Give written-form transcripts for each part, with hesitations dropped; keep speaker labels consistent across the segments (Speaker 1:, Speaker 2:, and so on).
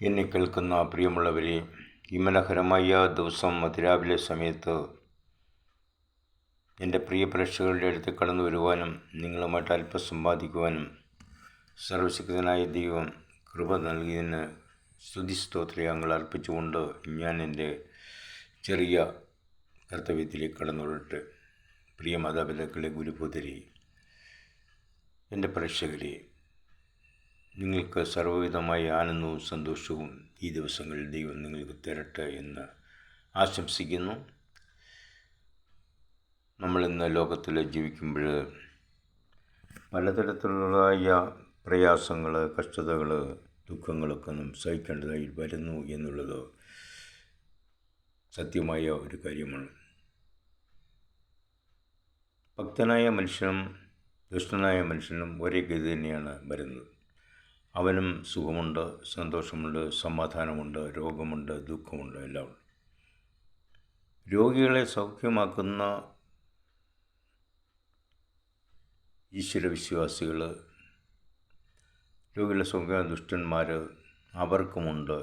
Speaker 1: എന്നെ കേൾക്കുന്ന പ്രിയമുള്ളവരെ, ഈ മനോഹരമായ ദിവസം അതിരാവിലെ സമയത്ത് എൻ്റെ പ്രിയ പ്രേക്ഷകരുടെ അടുത്ത് കടന്നു വരുവാനും നിങ്ങളുമായിട്ട് അല്പം സമ്പാദിക്കുവാനും സർവശക്തനായ ദൈവം കൃപ നൽകിയതിന് സ്തുതിസ്തോത്രങ്ങൾ അർപ്പിച്ചുകൊണ്ട് ഞാൻ എൻ്റെ ചെറിയ കർത്തവ്യത്തിലേക്ക് കടന്നുകൊള്ളട്ടെ. പ്രിയ മാതാപിതാക്കളെ, ഗുരുപുതരി, എൻ്റെ പ്രേക്ഷകരെ, നിങ്ങൾക്ക് സർവ്വവിധമായ ആനന്ദവും സന്തോഷവും ഈ ദിവസങ്ങളിൽ ദൈവം നിങ്ങൾക്ക് തരട്ടെ എന്ന് ആശംസിക്കുന്നു. നമ്മളിന്ന് ലോകത്തിൽ ജീവിക്കുമ്പോൾ പലതരത്തിലുള്ളതായ പ്രയാസങ്ങൾ, കഷ്ടതകൾ, ദുഃഖങ്ങളൊക്കെ നാം സഹിക്കേണ്ടതായി വരുന്നു എന്നുള്ളത് സത്യമായ ഒരു കാര്യമാണ്. ഭക്തനായ മനുഷ്യനും ദുഷ്ടനായ മനുഷ്യനും ഒരേ ഗതി തന്നെയാണ് വരുന്നത്. അവനും സുഖമുണ്ട്, സന്തോഷമുണ്ട്, സമാധാനമുണ്ട്, രോഗമുണ്ട്, ദുഃഖമുണ്ട്, എല്ലാം ഉണ്ട്. രോഗികളെ സൗഖ്യമാക്കുന്ന ഈശ്വരവിശ്വാസികൾ, രോഗികളെ സൗഖ്യ ദുഷ്ടന്മാർ, അവർക്കുമുണ്ട്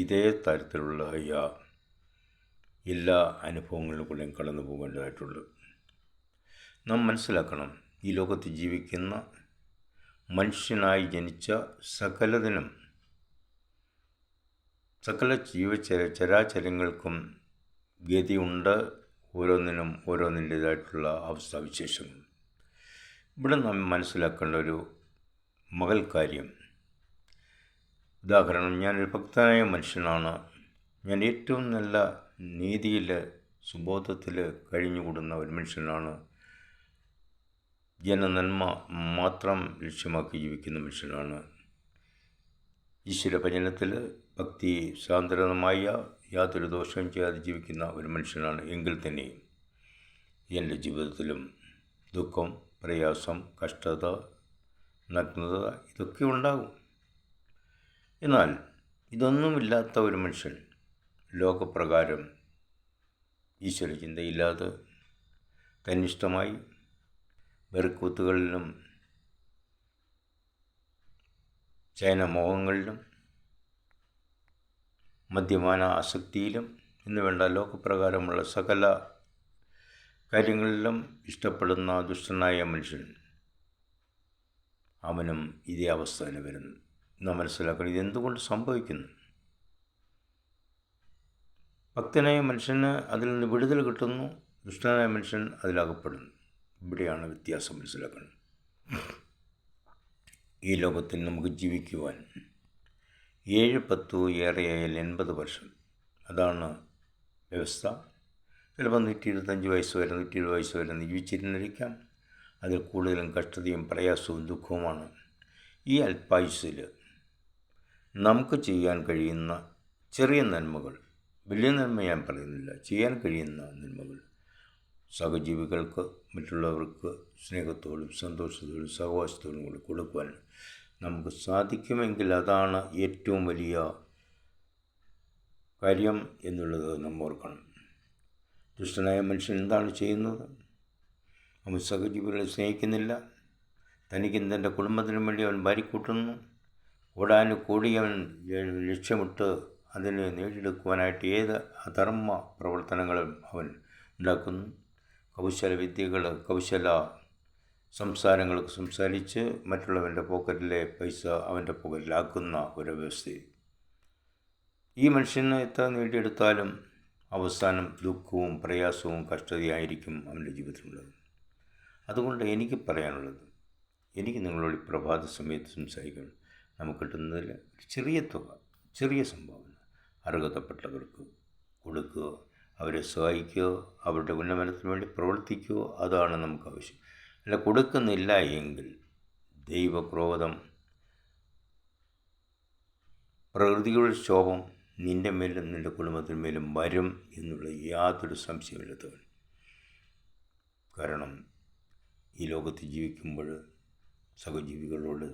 Speaker 1: ഇതേ തരത്തിലുള്ള എല്ലാ അനുഭവങ്ങളിലൂടെയും കടന്നു പോകേണ്ടതായിട്ടുള്ളൂ. നാം മനസ്സിലാക്കണം, ഈ ലോകത്ത് ജീവിക്കുന്ന മനുഷ്യനായി ജനിച്ച സകലതിനും, സകല ചരാചരങ്ങൾക്കും ഗതിയുണ്ട്. ഓരോന്നിനും ഓരോന്നിൻ്റേതായിട്ടുള്ള അവസ്ഥാവിശേഷങ്ങൾ. ഇവിടെ നാം മനസ്സിലാക്കേണ്ട ഒരു മകൾ കാര്യം, ഉദാഹരണം, ഞാനൊരു ഭക്തനായ മനുഷ്യനാണ്. ഞാൻ ഏറ്റവും നല്ല നീതിയിൽ, സുബോധത്തിൽ കഴിഞ്ഞുകൂടുന്ന ഒരു മനുഷ്യനാണ്. ജനനന്മ മാത്രം ലക്ഷ്യമാക്കി ജീവിക്കുന്ന മനുഷ്യനാണ്. ഈശ്വര ഭജനത്തിൽ ഭക്തി സാന്ദ്രതമായ യാതൊരു ദോഷവും ചെയ്യാതെ ജീവിക്കുന്ന ഒരു മനുഷ്യനാണ്. എങ്കിൽ തന്നെയും എൻ്റെ ജീവിതത്തിലും ദുഃഖം, പ്രയാസം, കഷ്ടത, നഗ്നത ഇതൊക്കെ ഉണ്ടാകും. എന്നാൽ ഇതൊന്നുമില്ലാത്ത ഒരു മനുഷ്യൻ ലോകപ്രകാരം ഈശ്വര ചിന്തയില്ലാതെ തന്നിഷ്ടമായി വെറുക്കൂത്തുകളിലും ചൈനമോഹങ്ങളിലും മദ്യപാന ആസക്തിയിലും എന്ന് വേണ്ട ലോകപ്രകാരമുള്ള സകല കാര്യങ്ങളിലും ഇഷ്ടപ്പെടുന്ന ദുഷ്ടനായ മനുഷ്യൻ, അവനും ഇതേ അവസ്ഥ തന്നെ വരുന്നു. നാം മനസ്സിലാക്കണം, ഇതെന്തുകൊണ്ട് സംഭവിക്കുന്നു. ഭക്തനായ മനുഷ്യന് അതിൽ നിന്ന് വിടുതൽ കിട്ടുന്നു, ദുഷ്ടനായ മനുഷ്യൻ അതിലകപ്പെടുന്നു. ഇവിടെയാണ് വ്യത്യാസം മനസ്സിലാക്കുന്നത്. ഈ ലോകത്തിൽ നമുക്ക് ജീവിക്കുവാൻ 7-10 ഏറെയായാൽ 80 വർഷം, അതാണ് വ്യവസ്ഥ. ചിലപ്പോൾ 125 വയസ്സ് വരെ 120 വയസ്സ് വരെ ജീവിച്ചിരുന്നിരിക്കാം. അതിൽ കൂടുതലും കഷ്ടതയും പ്രയാസവും ദുഃഖവുമാണ്. ഈ അല്പായുസ്സിൽ നമുക്ക് ചെയ്യാൻ കഴിയുന്ന ചെറിയ നന്മകൾ, വലിയ നന്മ ഞാൻ പറയുന്നില്ല, ചെയ്യാൻ കഴിയുന്ന നന്മകൾ സഹജീവികൾക്ക്, മറ്റുള്ളവർക്ക് സ്നേഹത്തോടും സന്തോഷത്തോടും സഹവാസത്തോടും കൂടി കൊടുക്കുവാൻ നമുക്ക് സാധിക്കുമെങ്കിൽ അതാണ് ഏറ്റവും വലിയ കാര്യം എന്നുള്ളത് നാം ഓർക്കണം. ദുഷ്ടനായ മനുഷ്യൻ എന്താണ് ചെയ്യുന്നത്? അവൻ സഹജീവികളെ സ്നേഹിക്കുന്നില്ല. തനിക്കും തൻ്റെ കുടുംബത്തിനും വേണ്ടി അവൻ ഭാര്യക്കൂട്ടുന്നു. കൂടി അവൻ ലക്ഷ്യമിട്ട് അതിനെ നേടിയെടുക്കുവാനായിട്ട് ഏത് അധർമ്മ പ്രവർത്തനങ്ങളും അവൻ ഉണ്ടാക്കുന്നു. കൗശല വിദ്യകൾ, കൗശല സംസാരങ്ങൾക്ക് സംസാരിച്ച് മറ്റുള്ളവൻ്റെ പോക്കറ്റിലെ പൈസ അവൻ്റെ പോക്കറ്റിലാക്കുന്ന ഒരു വ്യവസ്ഥയിൽ ഈ മനുഷ്യന് എത്ര നേടിയെടുത്താലും അവസാനം ദുഃഖവും പ്രയാസവും കഷ്ടതയായിരിക്കും അവൻ്റെ ജീവിതത്തിലുള്ളത്. അതുകൊണ്ട് എനിക്ക് പറയാനുള്ളത്, എനിക്ക് നിങ്ങളോട് പ്രഭാത സമയത്ത് സംസാരിക്കണം. നമുക്ക് കിട്ടുന്നതിൽ ചെറിയ തുക, ചെറിയ സംഭാവന അർഹതപ്പെട്ടവർക്ക് കൊടുക്കുക, അവരെ സഹായിക്കുക, അവരുടെ ഉന്നമനത്തിന് വേണ്ടി പ്രവർത്തിക്കുക. അതാണ് നമുക്ക് ആവശ്യം. അല്ല, കൊടുക്കുന്നില്ല എങ്കിൽ ദൈവക്രോധം, പ്രകൃതിയുടെ ക്ഷോഭം നിൻ്റെ മേലും നിൻ്റെ കുടുംബത്തിന് മേലും വരും എന്നുള്ള യാതൊരു സംശയമില്ലാത്തവൻ. കാരണം ഈ ലോകത്ത് ജീവിക്കുമ്പോൾ സഹജീവികളോട്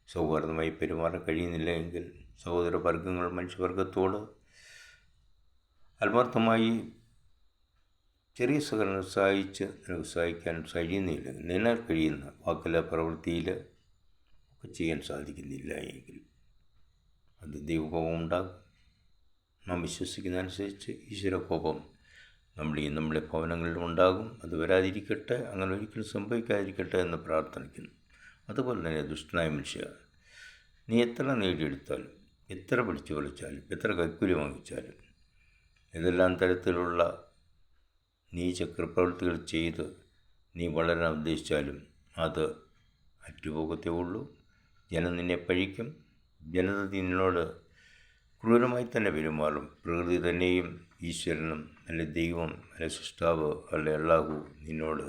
Speaker 1: സൗഹാർദ്ദമായി പെരുമാറാൻ കഴിയുന്നില്ല എങ്കിൽ, സഹോദരവർഗങ്ങൾ മനുഷ്യവർഗത്തോട് ആത്മാർത്ഥമായി ചെറിയ സഹകരണം സഹായിക്കാൻ കഴിയുന്നില്ല, നിന്നാൽ കഴിയുന്ന വാക്കില പ്രവൃത്തിയിൽ ഒക്കെ ചെയ്യാൻ സാധിക്കുന്നില്ല എങ്കിൽ അത് ദൈവകോപം ഉണ്ടാകും. നാം വിശ്വസിക്കുന്നതനുസരിച്ച് ഈശ്വരകോപം നമ്മുടെ ഭവനങ്ങളിലും ഉണ്ടാകും. അത് വരാതിരിക്കട്ടെ, അങ്ങനെ ഒരിക്കലും സംഭവിക്കാതിരിക്കട്ടെ എന്ന് പ്രാർത്ഥിക്കുന്നു. അതുപോലെ തന്നെ ദുഷ്ടനായ മനുഷ്യ, നീ എത്ര നേടിയെടുത്താലും, എത്ര പിടിച്ചു വലിച്ചാലും, എത്ര കൈക്കൂലി വാങ്ങിച്ചാലും, ഏതെല്ലാം തരത്തിലുള്ള നീചക്രപ്രവൃത്തികൾ ചെയ്ത് നീ വളരാൻ ഉദ്ദേശിച്ചാലും അത് അറ്റുപോകത്തേ ഉള്ളൂ. ജനം നിന്നെ പഴിക്കും. ജനത നിന്നോട് ക്രൂരമായി തന്നെ പെരുമാറും. പ്രകൃതി തന്നെയും ഈശ്വരനും അല്ലെ ദൈവം അല്ലെ സൃഷ്ടാവ് അല്ലെ അല്ലാഹു നിന്നോട്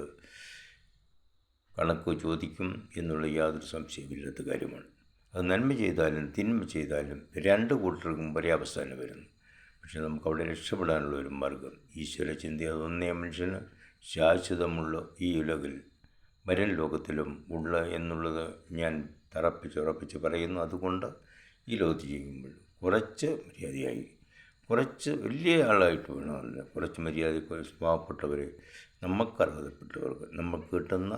Speaker 1: കണക്ക് ചോദിക്കും എന്നുള്ള യാതൊരു സംശയമില്ലാത്ത കാര്യമാണ്. അത് നന്മ ചെയ്താലും തിന്മ ചെയ്താലും രണ്ട് കൂട്ടർക്കും ഒരേ അവസ്ഥ തന്നെ വരുന്നു. പക്ഷെ നമുക്കവിടെ രക്ഷപ്പെടാനുള്ള ഒരു മാർഗം ഈശ്വര ചിന്ത. അതൊന്നേ മനുഷ്യന് ശാശ്വതമുള്ള ഈ ഉലകിൽ വരും ലോകത്തിലും ഉള്ള എന്നുള്ളത് ഞാൻ തറപ്പിച്ചുറപ്പിച്ച് പറയുന്നു. അതുകൊണ്ട് ഈ ലോകത്ത് ചെയ്യുമ്പോൾ കുറച്ച് മര്യാദയായി, കുറച്ച് വലിയ ആളായിട്ട് വേണമല്ല, കുറച്ച് മര്യാദ, പാവപ്പെട്ടവർ, നമുക്കർഹതപ്പെട്ടവർക്ക് നമുക്ക് കിട്ടുന്ന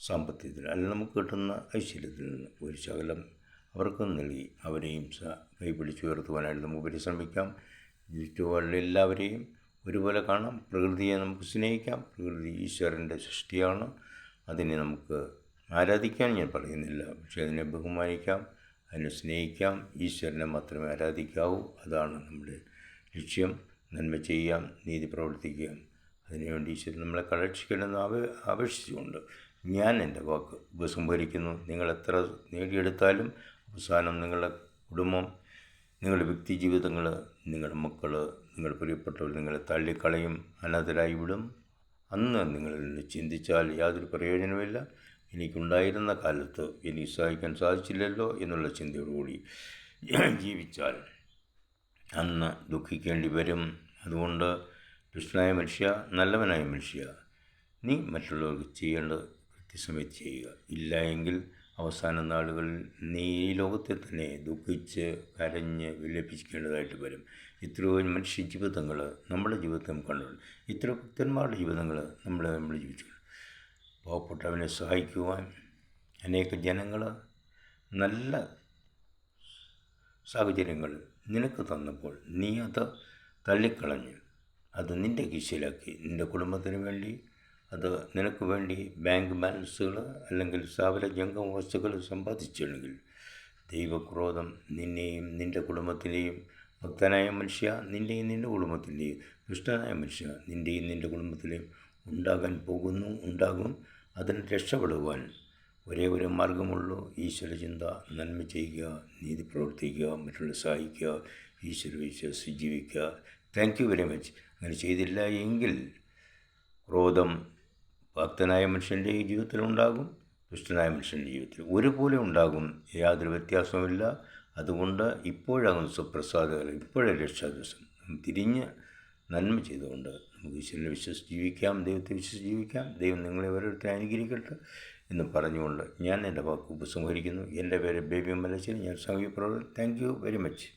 Speaker 1: സാമ്പത്തികത്തിൽ അല്ലെങ്കിൽ നമുക്ക് കിട്ടുന്ന ഐശ്വര്യത്തിൽ നിന്ന് ഒരു ശകലം അവർക്കും നൽകി അവരെയും കൈപിടിച്ച് ഉയർത്തുവാനായിട്ട് നമുക്ക് പരിശ്രമിക്കാം. ചുറ്റുപാടിലെ എല്ലാവരെയും ഒരുപോലെ കാണാം. പ്രകൃതിയെ നമുക്ക് സ്നേഹിക്കാം. പ്രകൃതി ഈശ്വരൻ്റെ സൃഷ്ടിയാണ്. അതിനെ നമുക്ക് ആരാധിക്കാൻ ഞാൻ പറയുന്നില്ല, പക്ഷേ അതിനെ ബഹുമാനിക്കാം, അതിനെ സ്നേഹിക്കാം. ഈശ്വരനെ മാത്രമേ ആരാധിക്കാവൂ. അതാണ് നമ്മുടെ ലക്ഷ്യം. നന്മ ചെയ്യാം, നീതി പ്രവർത്തിക്കാം. അതിനുവേണ്ടി ഈശ്വരൻ നമ്മളെ കടാക്ഷിക്കണമെന്ന് അപേക്ഷിച്ചുകൊണ്ട് ഞാൻ എൻ്റെ വാക്ക് ഉപസംഹരിക്കുന്നു. നിങ്ങളെത്ര നേടിയെടുത്താലും അവസാനം നിങ്ങളുടെ കുടുംബം, നിങ്ങളുടെ വ്യക്തി ജീവിതങ്ങൾ, നിങ്ങളുടെ മക്കൾ, നിങ്ങളുടെ പ്രിയപ്പെട്ടവർ നിങ്ങളെ തള്ളിക്കളയും, അനാഥരായി വിടും. അന്ന് നിങ്ങൾ ചിന്തിച്ചാൽ യാതൊരു പ്രയോജനമില്ല. എനിക്കുണ്ടായിരുന്ന കാലത്ത് എനിക്ക് സഹായിക്കാൻ സാധിച്ചില്ലല്ലോ എന്നുള്ള ചിന്തയോടുകൂടി ജീവിച്ചാൽ അന്ന് ദുഃഖിക്കേണ്ടി വരും. അതുകൊണ്ട് ദുഷ്ടനായ മനുഷ്യ, നല്ലവനായ മനുഷ്യ, നീ മറ്റുള്ളവർക്ക് ചെയ്യേണ്ടത് കൃത്യസമയത്ത് ചെയ്യുക. ഇല്ല എങ്കിൽ അവസാന നാളുകളിൽ നീ ഈ ലോകത്തെ തന്നെ ദുഃഖിച്ച് കരഞ്ഞ് വിലപിക്കേണ്ടതായിട്ട് വരും. ഇത്രയോ മനുഷ്യ ജീവിതങ്ങൾ നമ്മുടെ ജീവിതത്തിൽ നമുക്ക് കണ്ടുണ്ട്. ഇത്ര ഭക്തന്മാരുടെ ജീവിതങ്ങൾ നമ്മൾ ജീവിച്ചു. പാവപ്പെട്ടവനെ സഹായിക്കുവാൻ അനേക ജനങ്ങൾ നല്ല സാഹചര്യങ്ങൾ നിനക്ക് തന്നപ്പോൾ നീ അത് തള്ളിക്കളഞ്ഞ് അത് നിൻ്റെ കീശയിലാക്കി നിൻ്റെ കുടുംബത്തിന് വേണ്ടി, അത് നിനക്ക് വേണ്ടി ബാങ്ക് ബാലൻസുകൾ അല്ലെങ്കിൽ സ്ഥാപന ജംഗമ വസ്തുക്കൾ സമ്പാദിച്ചിട്ടുണ്ടെങ്കിൽ ദൈവക്രോധം നിന്നെയും നിൻ്റെ കുടുംബത്തിനെയും, ഭക്തനായ മനുഷ്യ നിൻ്റെയും നിൻ്റെ കുടുംബത്തിൻ്റെയും, ദുഷ്ടനായ മനുഷ്യ നിൻ്റെയും നിൻ്റെ കുടുംബത്തിലെയും ഉണ്ടാകും. അതിന് രക്ഷപ്പെടുവാൻ ഒരേ ഒരു മാർഗമുള്ളൂ. ഈശ്വരചിന്ത, നന്മ ചെയ്യുക, നീതി പ്രവർത്തിക്കുക, മറ്റുള്ള സഹായിക്കുക, ഈശ്വര വിശ്വസിച്ച് ജീവിക്കുക. Thank you very much. അങ്ങനെ ചെയ്തില്ല എങ്കിൽ ക്രോധം ഭക്തനായ മനുഷ്യൻ്റെ ജീവിതത്തിലുണ്ടാകും, ദുഷ്ടനായ മനുഷ്യൻ്റെ ജീവിതത്തിൽ ഒരുപോലെ ഉണ്ടാകും. യാതൊരു വ്യത്യാസവുമില്ല. അതുകൊണ്ട് ഇപ്പോഴാകുന്ന സുപ്രസാദകർ, ഇപ്പോഴേ രക്ഷാദിവസം. തിരിഞ്ഞ് നന്മ ചെയ്തുകൊണ്ട് നമുക്ക് ഈശ്വരനെ വിശ്വസിച്ച് ജീവിക്കാം, ദൈവത്തെ വിശ്വസിച്ച് ജീവിക്കാം. ദൈവം നിങ്ങളെ ഓരോരുത്തരെ അനുഗ്രഹിക്കട്ടെ എന്ന് പറഞ്ഞുകൊണ്ട് ഞാൻ എൻ്റെ വാക്ക് ഉപസംഹരിക്കുന്നു. എൻ്റെ പേര് ബേബി മലശ്ശേരി. ഞാൻ സാമൂഹ്യ പ്രവർത്തകൻ. Thank you very much.